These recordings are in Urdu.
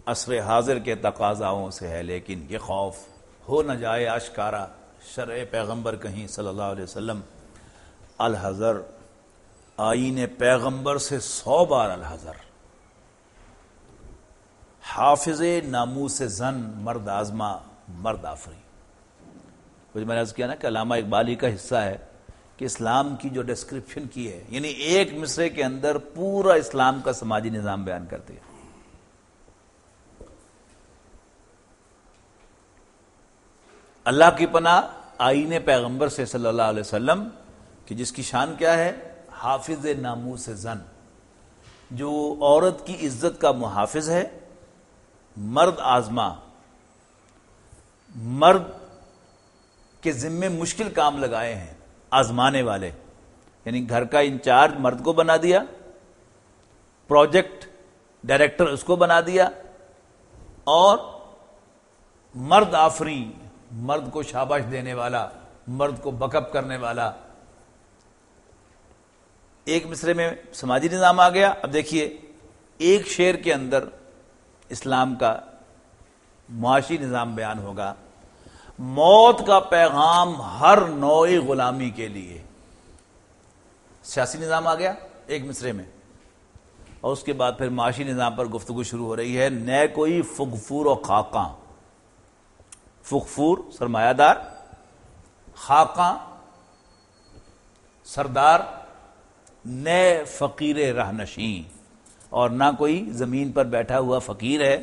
عصر حاضر کے تقاضاؤں سے ہے، لیکن یہ خوف ہو نہ جائے آشکارا شرع پیغمبر کہیں صلی اللہ علیہ وسلم۔ الحذر، آئین پیغمبر سے 100 بار الحذر۔ حافظ ناموس زن، مرد آزما مرد آفری۔ کچھ میں نے عرض کیا نا کہ علامہ اقبالی کا حصہ ہے کہ اسلام کی جو ڈسکرپشن کی ہے، یعنی ایک مصرے کے اندر پورا اسلام کا سماجی نظام بیان کرتے ہیں۔ اللہ کی پناہ آئین پیغمبر سے صلی اللہ علیہ وسلم کہ جس کی شان کیا ہے؟ حافظ ناموس زن، جو عورت کی عزت کا محافظ ہے، مرد آزما، مرد کے ذمے مشکل کام لگائے ہیں، آزمانے والے، یعنی گھر کا انچارج مرد کو بنا دیا، پروجیکٹ ڈائریکٹر اس کو بنا دیا، اور مرد آفری، مرد کو شاباش دینے والا، مرد کو بک اپ کرنے والا۔ ایک مصرے میں سماجی نظام آ گیا۔ اب دیکھیے ایک شعر کے اندر اسلام کا معاشی نظام بیان ہوگا۔ موت کا پیغام ہر نوع غلامی کے لیے، سیاسی نظام آ گیا ایک مصرے میں، اور اس کے بعد پھر معاشی نظام پر گفتگو شروع ہو رہی ہے۔ نئے کوئی فغفور و خاقاں، فغفور سرمایہ دار، خاقاں سردار، نئے فقیر رہنشین، اور نہ کوئی زمین پر بیٹھا ہوا فقیر ہے،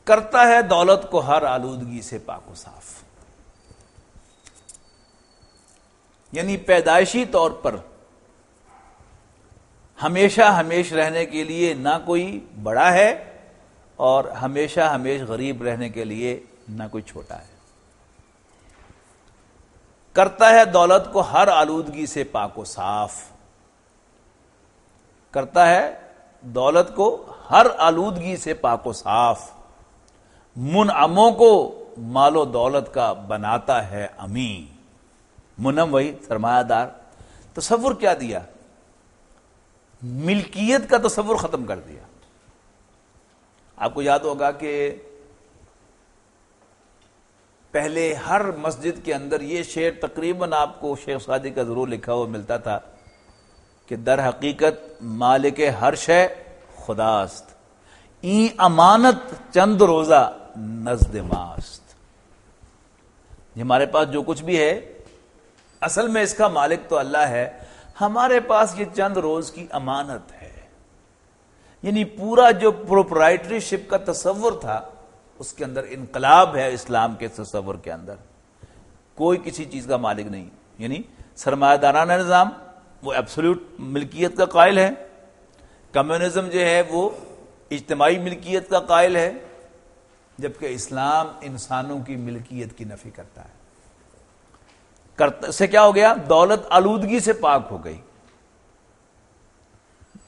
کرتا ہے دولت کو ہر آلودگی سے پاک و صاف۔ یعنی پیدائشی طور پر ہمیشہ ہمیش رہنے کے لیے نہ کوئی بڑا ہے، اور ہمیشہ ہمیش غریب رہنے کے لیے نہ کوئی چھوٹا ہے۔ کرتا ہے دولت کو ہر آلودگی سے پاک و صاف، کرتا ہے دولت کو ہر آلودگی سے پاک و صاف، منعموں کو مال و دولت کا بناتا ہے امین۔ منعم وہی سرمایہ دار۔ تصور کیا دیا؟ ملکیت کا تصور ختم کر دیا۔ آپ کو یاد ہوگا کہ پہلے ہر مسجد کے اندر یہ شعر تقریباً آپ کو شیخ سعدی کا ضرور لکھا ہوا ملتا تھا کہ در حقیقت مالک ہر شے خداست، این امانت چند روزہ نزد ماست۔ ہمارے پاس جو کچھ بھی ہے اصل میں اس کا مالک تو اللہ ہے، ہمارے پاس یہ چند روز کی امانت ہے۔ یعنی پورا جو پروپرائٹری شپ کا تصور تھا اس کے اندر انقلاب ہے۔ اسلام کے تصور کے اندر کوئی کسی چیز کا مالک نہیں، یعنی سرمایہ دارانہ نظام وہ ایبسولوٹ ملکیت کا قائل ہے، کمیونزم جو ہے وہ اجتماعی ملکیت کا قائل ہے، جبکہ اسلام انسانوں کی ملکیت کی نفی کرتا ہے۔ اس سے کیا ہو گیا؟ دولت آلودگی سے پاک ہو گئی۔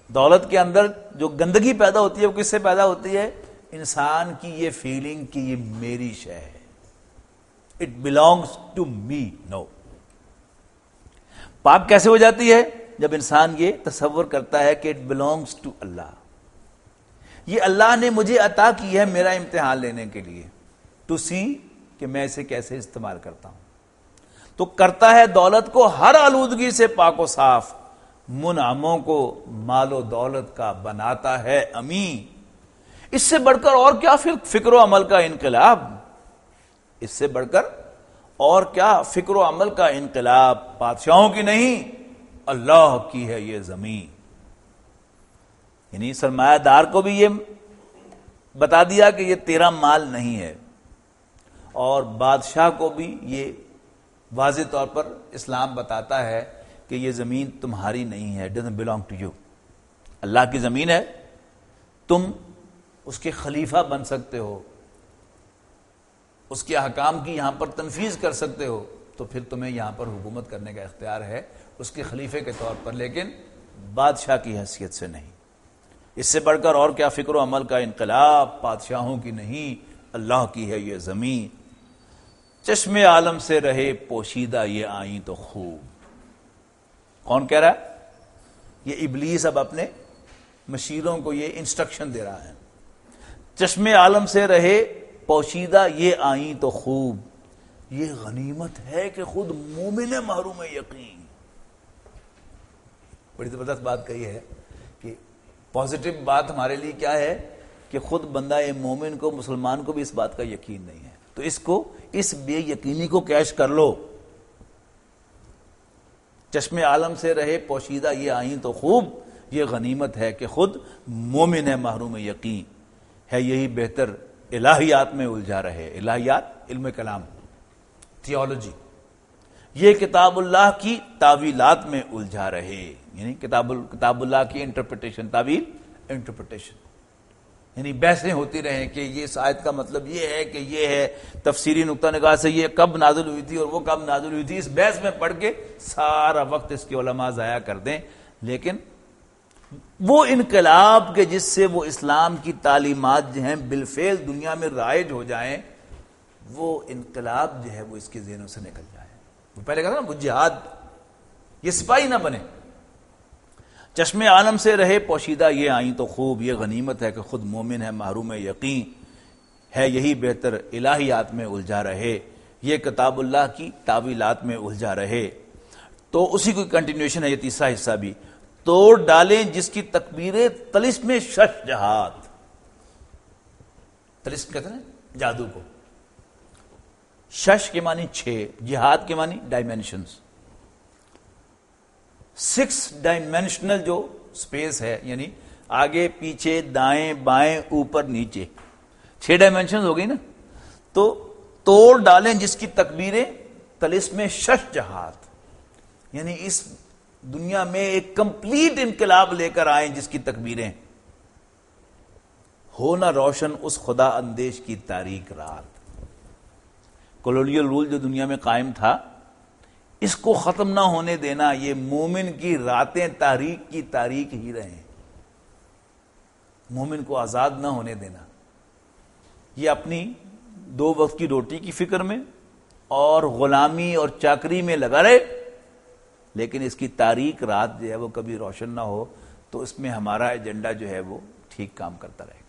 دولت کے اندر جو گندگی پیدا ہوتی ہے وہ کس سے پیدا ہوتی ہے؟ انسان کی یہ فیلنگ کہ یہ میری شے ہے، اٹ بلانگس ٹو می۔ نو، پاک کیسے ہو جاتی ہے؟ جب انسان یہ تصور کرتا ہے کہ اٹ بلانگس ٹو اللہ، یہ اللہ نے مجھے عطا کی ہے میرا امتحان لینے کے لیے، ٹو سی کہ میں اسے کیسے استعمال کرتا ہوں۔ تو کرتا ہے دولت کو ہر آلودگی سے پاک و صاف، منعموں کو مال و دولت کا بناتا ہے امین۔ اس سے بڑھ کر اور کیا فکر و عمل کا انقلاب، اس سے بڑھ کر اور کیا فکر و عمل کا انقلاب؟ بادشاہوں کی نہیں، اللہ کی ہے یہ زمین۔ یعنی سرمایہ دار کو بھی یہ بتا دیا کہ یہ تیرا مال نہیں ہے، اور بادشاہ کو بھی یہ واضح طور پر اسلام بتاتا ہے کہ یہ زمین تمہاری نہیں ہے، doesn't belong to you، اللہ کی زمین ہے، تم اس کے خلیفہ بن سکتے ہو، اس کے احکام کی یہاں پر تنفیذ کر سکتے ہو، تو پھر تمہیں یہاں پر حکومت کرنے کا اختیار ہے اس کے خلیفے کے طور پر، لیکن بادشاہ کی حیثیت سے نہیں۔ اس سے بڑھ کر اور کیا فکر و عمل کا انقلاب؟ بادشاہوں کی نہیں، اللہ کی ہے یہ زمین۔ چشم عالم سے رہے پوشیدہ یہ آئیں تو خوب۔ کون کہہ رہا ہے؟ یہ ابلیس اب اپنے مشیروں کو یہ انسٹرکشن دے رہا ہے. چشم عالم سے رہے پوشیدہ یہ آئیں تو خوب، یہ غنیمت ہے کہ خود مومن محروم یقین. بڑی زبردست بات کہی ہے کہ پازیٹو بات ہمارے لیے کیا ہے کہ خود بندہ مومن کو، مسلمان کو بھی اس بات کا یقین نہیں ہے، تو اس بے یقینی کو کیش کر لو. چشم عالم سے رہے پوشیدہ یہ آئیں تو خوب، یہ غنیمت ہے کہ خود مومن ہے محروم یقین ہے، یہی بہتر الہیات میں الجھا رہے. الہیات علم کلام، تھیولوجی، یہ کتاب اللہ کی تعویلات میں الجھا رہے، یعنی کتاب اللہ کی انٹرپریٹیشن، تعویل انٹرپریٹیشن، یعنی بحثیں ہوتی رہیں کہ یہ اس آیت کا مطلب یہ ہے کہ یہ ہے، تفسیری نقطہ نگاہ سے یہ کب نازل ہوئی تھی اور وہ کب نازل ہوئی تھی، اس بحث میں پڑھ کے سارا وقت اس کے علماء ضائع کر دیں. لیکن وہ انقلاب کے جس سے وہ اسلام کی تعلیمات جو ہیں بالفعل دنیا میں رائج ہو جائیں، وہ انقلاب جو ہے وہ اس کے ذہنوں سے نکل جائے. وہ پہلے کہا نا وہ جہاد، یہ سپاہی نہ بنے. چشم عالم سے رہے پوشیدہ یہ آئیں تو خوب، یہ غنیمت ہے کہ خود مومن ہے محروم یقین ہے، یہی بہتر الہیات میں الجھا رہے، یہ کتاب اللہ کی تعویلات میں الجھا رہے. تو اسی کو کنٹینیوشن ہے یہ تیسرا حصہ بھی. توڑ ڈالیں جس کی تکبیریں طلسم شش جہات، طلسم کہتے ہیں جادو کو، شش کے معنی 6، جہاد کے معنی ڈائمینشنز. 6 ڈائمینشنل جو سپیس ہے، یعنی آگے پیچھے دائیں بائیں اوپر نیچے، 6 ڈائمینشنز ہو گئی نا. تو توڑ ڈالیں جس کی تکبیریں طلسم شش جہات، یعنی اس دنیا میں ایک کمپلیٹ انقلاب لے کر آئیں جس کی تکبیریں ہو نہ روشن اس خدا اندیش کی تاریک رات. کولونیل رول جو دنیا میں قائم تھا، اس کو ختم نہ ہونے دینا. یہ مومن کی راتیں تاریک کی تاریک ہی رہیں، مومن کو آزاد نہ ہونے دینا. یہ اپنی 2 وقت کی روٹی کی فکر میں اور غلامی اور چاکری میں لگا رہے، لیکن اس کی تاریک رات جو ہے وہ کبھی روشن نہ ہو، تو اس میں ہمارا ایجنڈا جو ہے وہ ٹھیک کام کرتا رہے گا.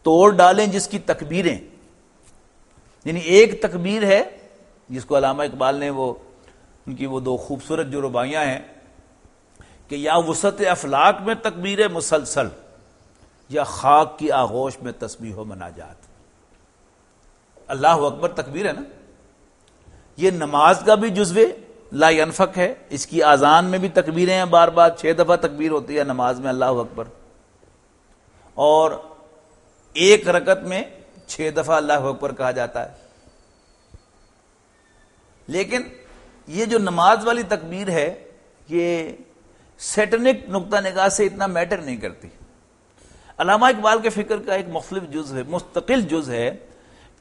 توڑ ڈالیں جس کی تکبیریں، یعنی ایک تکبیر ہے جس کو علامہ اقبال نے ان کی وہ 2 خوبصورت جو رباعیاں ہیں کہ یا وسعت افلاک میں تکبیر مسلسل، یا خاک کی آغوش میں تسبیح و مناجات. اللہ اکبر تکبیر ہے نا، یہ نماز کا بھی جزو لا ینفک ہے. اس کی اذان میں بھی تکبیریں ہیں، بار بار 6 دفعہ تکبیر ہوتی ہے نماز میں اللہ اکبر، اور ایک رکعت میں 6 دفعہ اللہ اکبر کہا جاتا ہے. لیکن یہ جو نماز والی تکبیر ہے یہ سیٹنک نقطہ نگاہ سے اتنا میٹر نہیں کرتی. علامہ اقبال کے فکر کا ایک مختلف جز ہے، مستقل جز ہے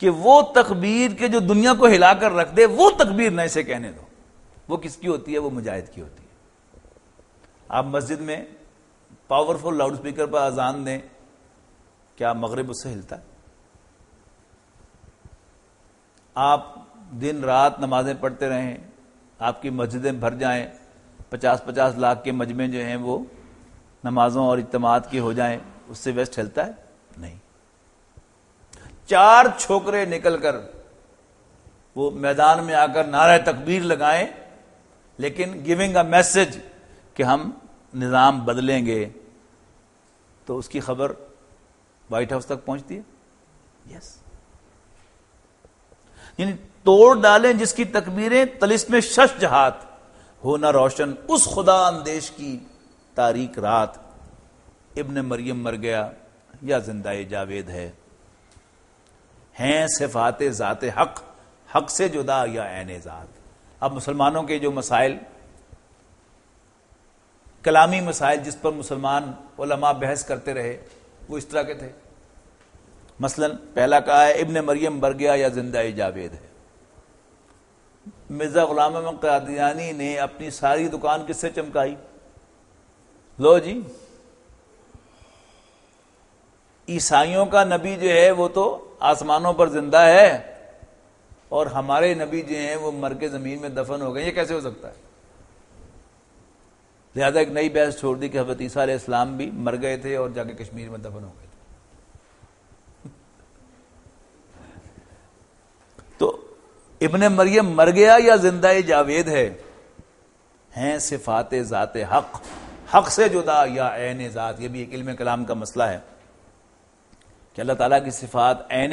کہ وہ تکبیر کے جو دنیا کو ہلا کر رکھ دے وہ تکبیر نہ اسے کہنے دو. وہ کس کی ہوتی ہے؟ وہ مجاہد کی ہوتی ہے. آپ مسجد میں پاورفل لاؤڈ سپیکر پر اذان دیں، کیا مغرب اس سے ہلتا ہے؟ آپ دن رات نمازیں پڑھتے رہیں، آپ کی مسجدیں بھر جائیں، 50-50 لاکھ کے مجمع جو ہیں وہ نمازوں اور اجتماعات کے ہو جائیں، اس سے ویسٹ ہلتا ہے؟ نہیں. 4 چھوکرے نکل کر وہ میدان میں آ کر نعرہ تکبیر لگائیں، لیکن گیونگ اے میسج کہ ہم نظام بدلیں گے، تو اس کی خبر وائٹ ہاؤس تک پہنچتی ہے. یس، یعنی توڑ ڈالیں جس کی تکبیریں طلسم شش جہات، ہو نہ روشن اس خدا اندیش کی تاریک رات. ابن مریم مر گیا یا زندہ جاوید ہے، ہیں صفات ذات حق، حق سے جدا یا عین ذات. اب مسلمانوں کے جو مسائل، کلامی مسائل جس پر مسلمان علماء بحث کرتے رہے، وہ اس طرح کے تھے. مثلا پہلا کہا ہے ابن مریم مر گیا یا زندہ جاوید ہے. مرزا غلام احمد قادیانی نے اپنی ساری دکان کس سے چمکائی؟ لو جی، عیسائیوں کا نبی جو ہے وہ تو آسمانوں پر زندہ ہے اور ہمارے نبی جو ہیں وہ مر کے زمین میں دفن ہو گئے. یہ کیسے ہو سکتا ہے؟ لہذا ایک نئی بحث چھوڑ دی کہ حضرت عیسیٰ علیہ السلام بھی مر گئے تھے اور جا کے کشمیر میں دفن ہو گئے تھے. تو ابن مریم مر گیا یا زندہ جاوید ہے؟ ہیں صفات ذات حق، حق سے جدا یا عین ذات. یہ بھی ایک علم کلام کا مسئلہ ہے کہ اللہ تعالیٰ کی صفات عین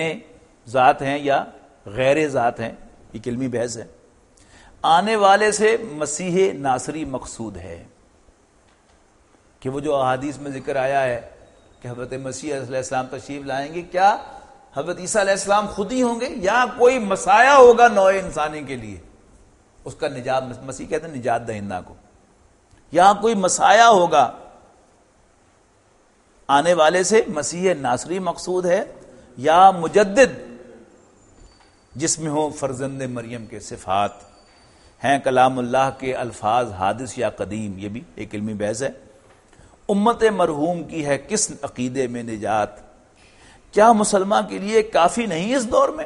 ذات ہیں یا غیر ذات ہیں. ایک علمی بحث ہے. آنے والے سے مسیح ناصری مقصود ہے کہ وہ جو احادیث میں ذکر آیا ہے کہ حضرت مسیح علیہ السلام تشریف لائیں گے، کیا حضرت عیسیٰ علیہ السلام خود ہی ہوں گے یا کوئی مسایہ ہوگا نوع انسانی کے لیے، اس کا نجات، مسیح کہتے ہیں نجات دہندہ کو، یا کوئی مسایہ ہوگا؟ آنے والے سے مسیح ناصری مقصود ہے یا مجدد جس میں ہو فرزند مریم کے صفات ہیں، کلام اللہ کے الفاظ حادث یا قدیم. یہ بھی ایک علمی بحث ہے. امت مرحوم کی ہے کس عقیدے میں نجات؟ کیا مسلمان کے لیے کافی نہیں اس دور میں؟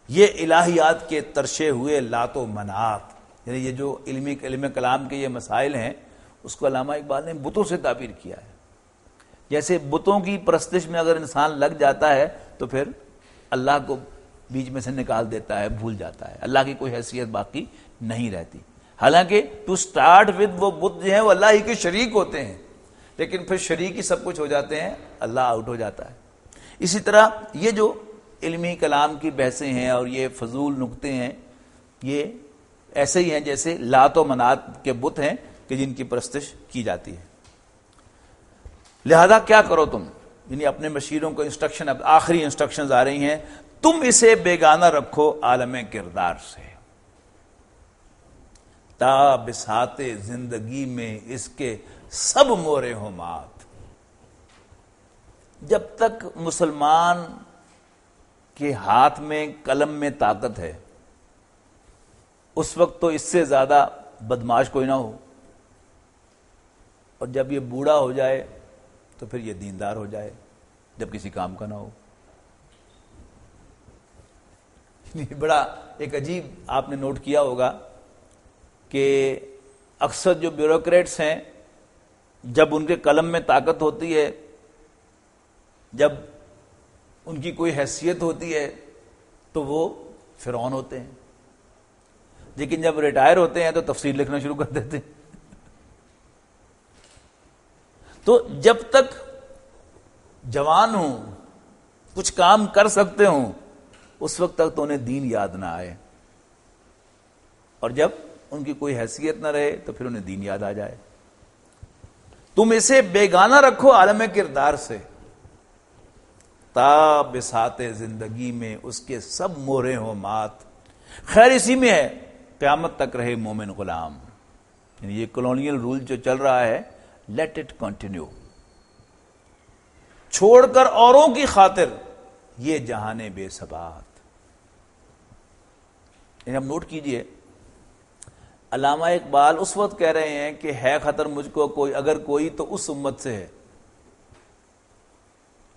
یہ الہیات کے ترشے ہوئے لات و منات، یعنی یہ جو علم کلام کے یہ مسائل ہیں، اس کو علامہ اقبال نے بتوں سے تعبیر کیا ہے. جیسے بتوں کی پرستش میں اگر انسان لگ جاتا ہے تو پھر اللہ کو بیچ میں سے نکال دیتا ہے، بھول جاتا ہے، اللہ کی کوئی حیثیت باقی نہیں رہتی. حالانکہ ٹو سٹارٹ ود وہ بت جو ہیں وہ اللہ ہی کے شریک ہوتے ہیں، لیکن پھر شریک ہی سب کچھ ہو جاتے ہیں، اللہ آؤٹ ہو جاتا ہے. اسی طرح یہ جو علمی کلام کی بحثیں ہیں اور یہ فضول نکتے ہیں، یہ ایسے ہی ہیں جیسے لات و منات کے بت ہیں کہ جن کی پرستش کی جاتی ہے. لہذا کیا کرو تم، یعنی اپنے مشیروں کو انسٹرکشن، اب آخری انسٹرکشنز آ رہی ہیں، تم اسے بیگانہ رکھو عالم کردار سے، تا بساط زندگی میں اس کے سب مورے ہو مات. جب تک مسلمان کے ہاتھ میں قلم میں طاقت ہے اس وقت تو اس سے زیادہ بدماش کوئی نہ ہو، اور جب یہ بوڑھا ہو جائے تو پھر یہ دیندار ہو جائے جب کسی کام کا نہ ہو. بڑا ایک عجیب آپ نے نوٹ کیا ہوگا کہ اکثر جو بیوروکریٹس ہیں، جب ان کے قلم میں طاقت ہوتی ہے، جب ان کی کوئی حیثیت ہوتی ہے تو وہ فرعون ہوتے ہیں، لیکن جب ریٹائر ہوتے ہیں تو تفسیر لکھنا شروع کر دیتے ہیں. تو جب تک جوان ہوں، کچھ کام کر سکتے ہوں، اس وقت تک تو انہیں دین یاد نہ آئے، اور جب ان کی کوئی حیثیت نہ رہے تو پھر انہیں دین یاد آ جائے. تم اسے بیگانہ رکھو عالم کردار سے، تا بساط زندگی میں اس کے سب مورے ہو مات. خیر اسی میں ہے، قیامت تک رہے مومن غلام. یعنی یہ کولونیل رول جو چل رہا ہے، لیٹ اٹ کنٹینیو، چھوڑ کر اوروں کی خاطر یہ جہان بے ثبات. یعنی اب نوٹ کیجئے، علامہ اقبال اس وقت کہہ رہے ہیں کہ ہے خطر مجھ کو کوئی، اگر کوئی تو اس امت سے ہے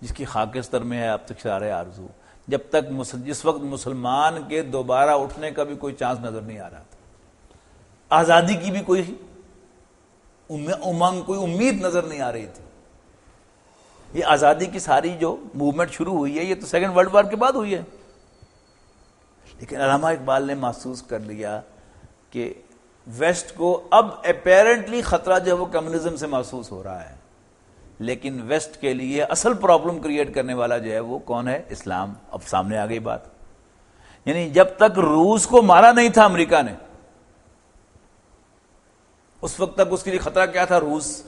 جس کی خاکستر میں ہے اب تک شرار آرزو. جب تک جس وقت مسلمان کے دوبارہ اٹھنے کا بھی کوئی چانس نظر نہیں آ رہا تھا، آزادی کی بھی کوئی امنگ، کوئی امید نظر نہیں آ رہی تھی. یہ آزادی کی ساری جو موومنٹ شروع ہوئی ہے یہ تو سیکنڈ ورلڈ وار کے بعد ہوئی ہے. لیکن علامہ اقبال نے محسوس کر لیا کہ ویسٹ کو اب اپیرنٹلی خطرہ جو ہے وہ کمیونزم سے محسوس ہو رہا ہے، لیکن ویسٹ کے لیے اصل پرابلم کریٹ کرنے والا جو ہے وہ کون ہے؟ اسلام. اب سامنے آ گئی بات. یعنی جب تک روس کو مارا نہیں تھا امریکہ نے، اس وقت تک اس کے لیے خطرہ کیا تھا؟ روس.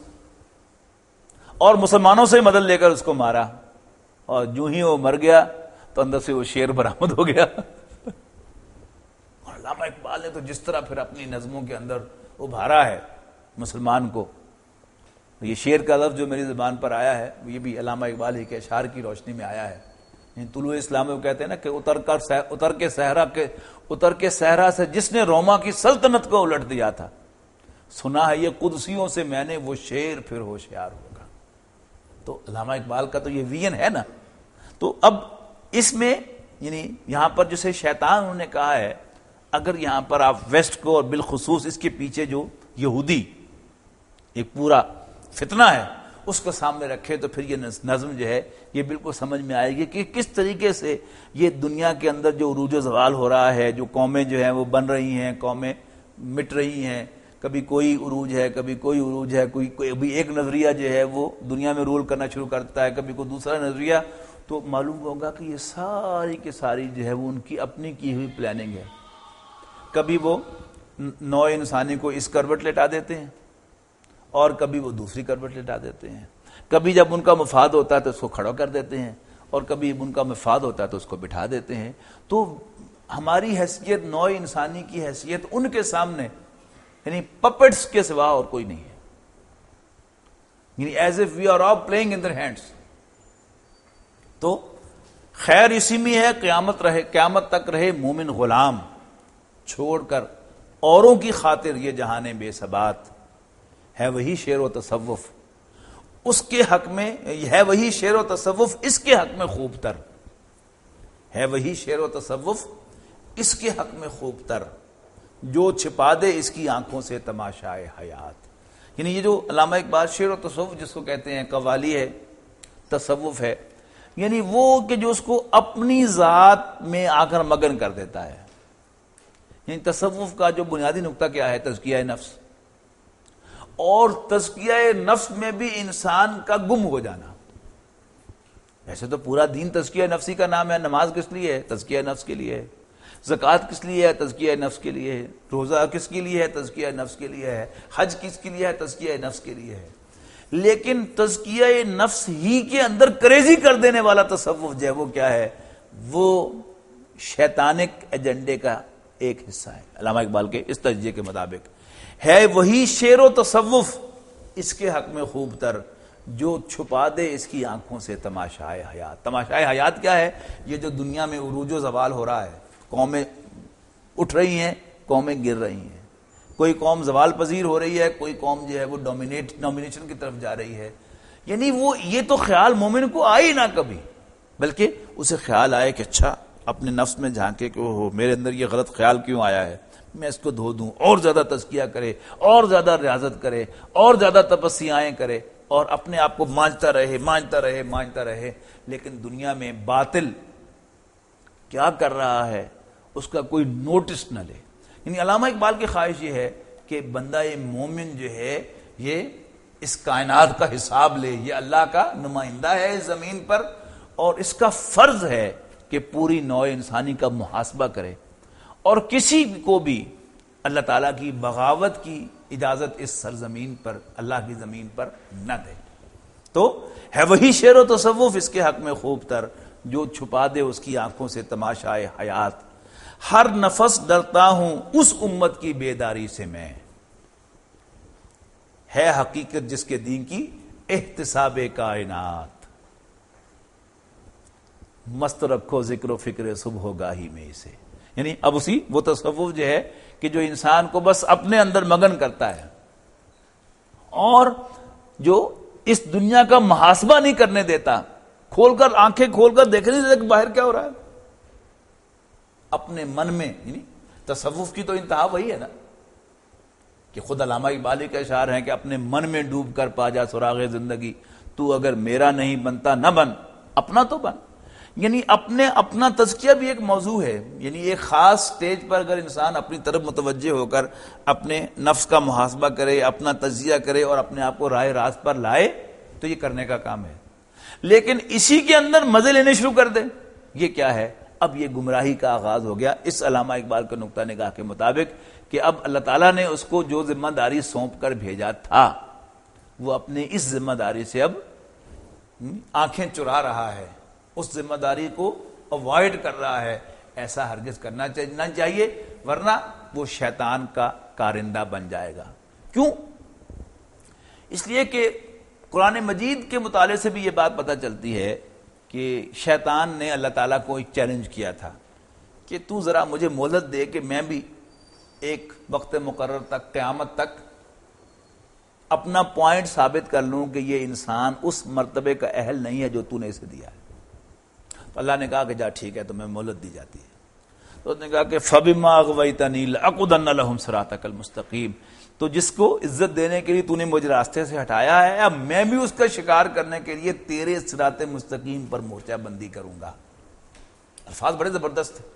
اور مسلمانوں سے مدد لے کر اس کو مارا، اور جو ہی وہ مر گیا تو اندر سے وہ شیر برآمد ہو گیا. اور علامہ اقبال نے تو جس طرح پھر اپنی نظموں کے اندر ابھارا ہے مسلمان کو، یہ شیر کا لفظ جو میری زبان پر آیا ہے یہ بھی علامہ اقبال ہی کے اشعار کی روشنی میں آیا ہے. طلوع اسلام میں وہ کہتے ہیں نا کہ اتر کے صحرا سے جس نے روما کی سلطنت کو الٹ دیا تھا، سنا ہے یہ قدسیوں سے میں نے وہ شیر پھر ہوشیار ہوگا. تو علامہ اقبال کا تو یہ ویژن ہے نا. تو اب اس میں یعنی یہاں پر جسے شیطان انہوں نے کہا ہے، اگر یہاں پر آپ ویسٹ کو اور بالخصوص اس کے پیچھے جو یہودی ایک پورا فتنہ ہے اس کو سامنے رکھے تو پھر یہ نظم جو ہے یہ بالکل سمجھ میں آئے گی کہ کس طریقے سے یہ دنیا کے اندر جو عروج و زوال ہو رہا ہے، جو قومیں جو ہیں وہ بن رہی ہیں، قومیں مٹ رہی ہیں، کبھی کوئی عروج ہے، کبھی کوئی عروج ہے، کوئی ایک نظریہ جو ہے وہ دنیا میں رول کرنا شروع کرتا ہے، کبھی کوئی دوسرا نظریہ، تو معلوم ہوگا کہ یہ ساری کی ساری جو ہے وہ ان کی اپنی کی ہوئی پلاننگ ہے۔ کبھی وہ نوع انسانی کو اس کروٹ لٹا دیتے ہیں اور کبھی وہ دوسری کروٹ لٹا دیتے ہیں، کبھی جب ان کا مفاد ہوتا ہے تو اس کو کھڑا کر دیتے ہیں اور کبھی ان کا مفاد ہوتا ہے تو اس کو بٹھا دیتے ہیں۔ تو ہماری حیثیت، نوع انسانی کی حیثیت ان کے سامنے یعنی پپٹس کے سوا اور کوئی نہیں ہے، یعنی as if we are all playing in their hands. تو خیر اسی میں ہے قیامت تک رہے مومن غلام، چھوڑ کر اوروں کی خاطر یہ جہانے بے ثبات، ہے وہی شعر و تصوف اس کے حق میں، ہے وہی شعر و تصوف اس کے حق میں خوب تر، ہے وہی شعر و تصوف اس کے حق میں خوب تر، جو چھپا دے اس کی آنکھوں سے تماشائے حیات۔ یعنی یہ جو علامہ اقبال شعر و تصوف جس کو کہتے ہیں، قوالی ہے، تصوف ہے، یعنی وہ کہ جو اس کو اپنی ذات میں آ کر مگن کر دیتا ہے۔ یعنی تصوف کا جو بنیادی نقطہ کیا ہے؟ تزکیہ نفس، اور تزکیہ نفس میں بھی انسان کا گم ہو جانا۔ ویسے تو پورا دین تزکیہ نفسی کا نام ہے، نماز کس لیے ہے؟ تزکیہ نفس کے لیے ہے، زکوٰۃ کس لیے ہے؟ تزکیہ نفس کے لیے ہے، روزہ کس کے لیے ہے؟ تزکیہ نفس کے لیے ہے، حج کس کے لیے ہے؟ تزکیہ نفس کے لیے ہے۔ لیکن تزکیہ نفس ہی کے اندر کریزی کر دینے والا تصوف جو ہے وہ کیا ہے؟ وہ شیطانک ایجنڈے کا ایک حصہ ہے۔ علامہ اقبال کے اس تجزیے کے مطابق ہے وہی شعر و تصوف اس کے حق میں خوب تر، جو چھپا دے اس کی آنکھوں سے تماشائے حیات۔ تماشائے حیات کیا ہے؟ یہ جو دنیا میں عروج و زوال ہو رہا ہے، قومیں اٹھ رہی ہیں، قومیں گر رہی ہیں، کوئی قوم زوال پذیر ہو رہی ہے، کوئی قوم جو ہے وہ ڈومینیشن کی طرف جا رہی ہے۔ یعنی وہ یہ تو خیال مومن کو آئے نہ کبھی، بلکہ اسے خیال آئے کہ اچھا اپنے نفس میں جھانکے کہ اوہ میرے اندر یہ غلط خیال کیوں آیا ہے، میں اس کو دھو دوں، اور زیادہ تزکیہ کرے، اور زیادہ ریاضت کرے، اور زیادہ تپسیائیں کرے، اور اپنے آپ کو مانجتا رہے۔ لیکن دنیا میں باطل کیا کر رہا ہے اس کا کوئی نوٹس نہ لے۔ یعنی علامہ اقبال کی خواہش یہ ہے کہ بندہ مومن جو ہے یہ اس کائنات کا حساب لے، یہ اللہ کا نمائندہ ہے اس زمین پر، اور اس کا فرض ہے کہ پوری نوع انسانی کا محاسبہ کرے، اور کسی کو بھی اللہ تعالیٰ کی بغاوت کی اجازت اس سرزمین پر، اللہ کی زمین پر نہ دے۔ تو ہے وہی شعر و تصوف اس کے حق میں خوب تر، جو چھپا دے اس کی آنکھوں سے تماشائے حیات۔ ہر نفس ڈرتا ہوں اس امت کی بیداری سے میں، ہے حقیقت جس کے دین کی احتساب کائنات، مست رکھو ذکر و فکر صبح گاہی میں اسے۔ یعنی اب اسی وہ تصوف جو ہے کہ جو انسان کو بس اپنے اندر مگن کرتا ہے اور جو اس دنیا کا محاسبہ نہیں کرنے دیتا، کھول کر آنکھیں کھول کر دیکھنے دیتا کہ باہر کیا ہو رہا ہے اپنے من میں۔ یعنی تصوف کی تو انتہا وہی ہے نا کہ خود علامہ اقبال کا اشعار ہے کہ اپنے من میں ڈوب کر پا جا سراغ زندگی، تو اگر میرا نہیں بنتا نہ بن، اپنا تو بن۔ یعنی اپنا تزکیہ بھی ایک موضوع ہے، یعنی ایک خاص سٹیج پر اگر انسان اپنی طرف متوجہ ہو کر اپنے نفس کا محاسبہ کرے، اپنا تجزیہ کرے اور اپنے آپ کو راہ راست پر لائے تو یہ کرنے کا کام ہے۔ لیکن اسی کے اندر مزے لینے شروع کر دے، یہ کیا ہے؟ اب یہ گمراہی کا آغاز ہو گیا اس علامہ اقبال کے نقطہ نگاہ کے مطابق کہ اب اللہ تعالیٰ نے اس کو جو ذمہ داری سونپ کر بھیجا تھا وہ اپنے اس ذمہ داری سے اب آنکھیں چرا رہا ہے، اس ذمہ داری کو اوائڈ کر رہا ہے۔ ایسا ہرگز کرنا نہ چاہیے، ورنہ وہ شیطان کا کارندہ بن جائے گا۔ کیوں؟ اس لیے کہ قرآن مجید کے مطالعے سے بھی یہ بات پتہ چلتی ہے کہ شیطان نے اللہ تعالیٰ کو ایک چیلنج کیا تھا کہ تو ذرا مجھے مہلت دے کہ میں بھی ایک وقت مقرر تک، قیامت تک اپنا پوائنٹ ثابت کر لوں کہ یہ انسان اس مرتبے کا اہل نہیں ہے جو تو نے اسے دیا ہے۔ تو اللہ نے کہا کہ جا ٹھیک ہے، تو میں مہلت دی جاتی ہے۔ تو اس نے کہا کہ فَبِمَا أَغْوَيْتَنِي لَأَقْعُدَنَّ لَهُمْ صِرَاطَكَ الْمُسْتَقِيمَ، تو جس کو عزت دینے کے لیے تو نے مجھے راستے سے ہٹایا ہے، اب میں بھی اس کا شکار کرنے کے لیے تیرے صراط مستقیم پر مورچہ بندی کروں گا۔ الفاظ بڑے زبردست ہیں،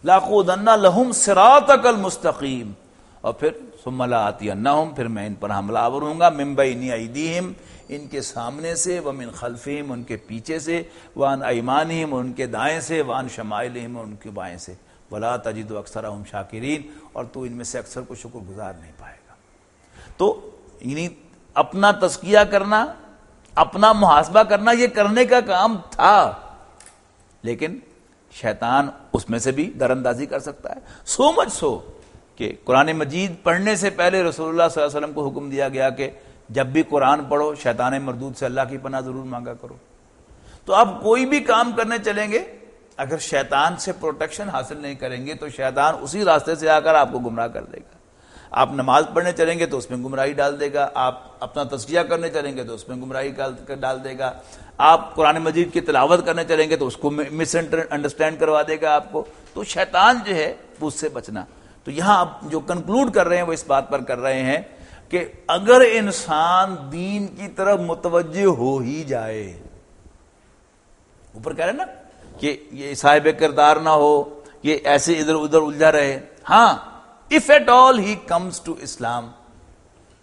لَأَقْعُدَنَّ لَهُمْ صِرَاطَكَ الْمُسْتَقِيمَ، اور پھر ثُمَّ لَآتِيَنَّهُمْ، پھر میں ان پر حملہ آور ہوں گا، مِن بَيْنِ أَيْدِيهِمْ، ان کے سامنے سے، وَمِن خَلْفِهِمْ، ان کے پیچھے سے، وَعَنْ أَيْمَانِهِمْ، ان کے دائیں سے، وَعَنْ شَمَائِلِهِمْ، ان کے بائیں سے، وَلَا تَجِدُ أَكْثَرَهُمْ شَاكِرِينَ، اور تو ان میں سے اکثر کو شکر گزار نہیں پائے گا۔ تو یعنی اپنا تزکیہ کرنا، اپنا محاسبہ کرنا، یہ کرنے کا کام تھا، لیکن شیطان اس میں سے بھی در اندازی کر سکتا ہے، سو مچ سو کہ قرآن مجید پڑھنے سے پہلے رسول اللہ صلی اللہ علیہ وسلم کو حکم دیا گیا کہ جب بھی قرآن پڑھو شیطان مردود سے اللہ کی پناہ ضرور مانگا کرو۔ تو اب کوئی بھی کام کرنے چلیں گے، اگر شیطان سے پروٹیکشن حاصل نہیں کریں گے تو شیطان اسی راستے سے آ کر آپ کو گمراہ کر دے گا۔ آپ نماز پڑھنے چلیں گے تو اس میں گمراہی ڈال دے گا، آپ اپنا تزکیہ کرنے چلیں گے تو اس میں گمراہی ڈال دے گا، آپ قرآن مجید کی تلاوت کرنے چلیں گے تو اس کو مس انڈرسٹینڈ کروا دے گا آپ کو۔ تو شیطان جو ہے اس سے بچنا۔ تو یہاں آپ جو کنکلوڈ کر رہے ہیں وہ اس بات پر کر رہے ہیں کہ اگر انسان دین کی طرف متوجہ ہو ہی جائے، اوپر کہہ رہے ہیں نا کہ یہ صاحب کردار نہ ہو، یہ ایسے ادھر ادھر الجھا رہے، ہاں if at all he comes to اسلام،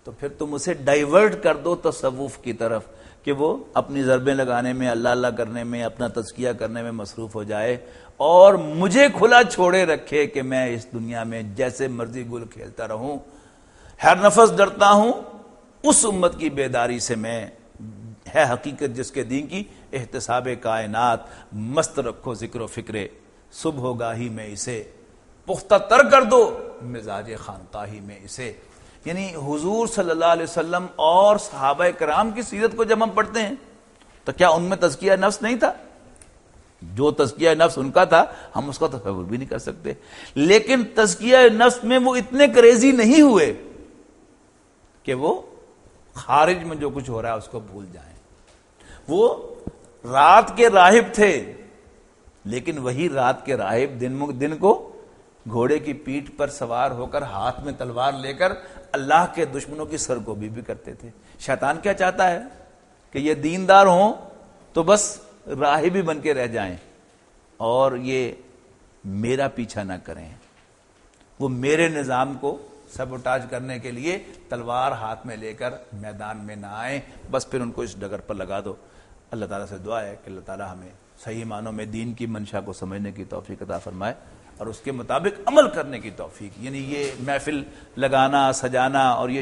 تو پھر تم اسے ڈائیورٹ کر دو تصوف کی طرف کہ وہ اپنی ضربیں لگانے میں، اللہ اللہ کرنے میں، اپنا تزکیہ کرنے میں مصروف ہو جائے، اور مجھے کھلا چھوڑے رکھے کہ میں اس دنیا میں جیسے مرضی گل کھیلتا رہوں، ہر نفس ڈرتا ہوں اس امت کی بیداری سے، میں ہے حقیقت جس کے دین کی احتساب کائنات، مست رکھو ذکر و فکرے، صبح ہوگاہی میں اسے پختہ تر کر دو، مزاج خانقاہی میں اسے۔ یعنی حضور صلی اللہ علیہ وسلم اور صحابہ کرام کی سیرت کو جب ہم پڑھتے ہیں تو کیا ان میں تزکیہ نفس نہیں تھا؟ جو تزکیہ نفس ان کا تھا ہم اس کا تصور بھی نہیں کر سکتے، لیکن تزکیہ نفس میں وہ اتنے کریزی نہیں ہوئے کہ وہ خارج میں جو کچھ ہو رہا ہے اس کو بھول جائیں۔ وہ رات کے راہب تھے، لیکن وہی رات کے راہب دن کو گھوڑے کی پیٹھ پر سوار ہو کر ہاتھ میں تلوار لے کر اللہ کے دشمنوں کی سرگوبی بھی کرتے تھے۔ شیطان کیا چاہتا ہے کہ یہ دیندار ہوں تو بس راہب ہی بن کے رہ جائیں اور یہ میرا پیچھا نہ کریں، وہ میرے نظام کو سبوٹاج کرنے کے لیے تلوار ہاتھ میں لے کر میدان میں نہ آئیں، بس پھر ان کو اس ڈگر پر لگا دو۔ اللہ تعالیٰ سے دعا ہے کہ اللہ تعالیٰ ہمیں صحیح معنوں میں دین کی منشا کو سمجھنے کی توفیق عطا فرمائے اور اس کے مطابق عمل کرنے کی توفیق۔ یعنی یہ محفل لگانا، سجانا اور یہ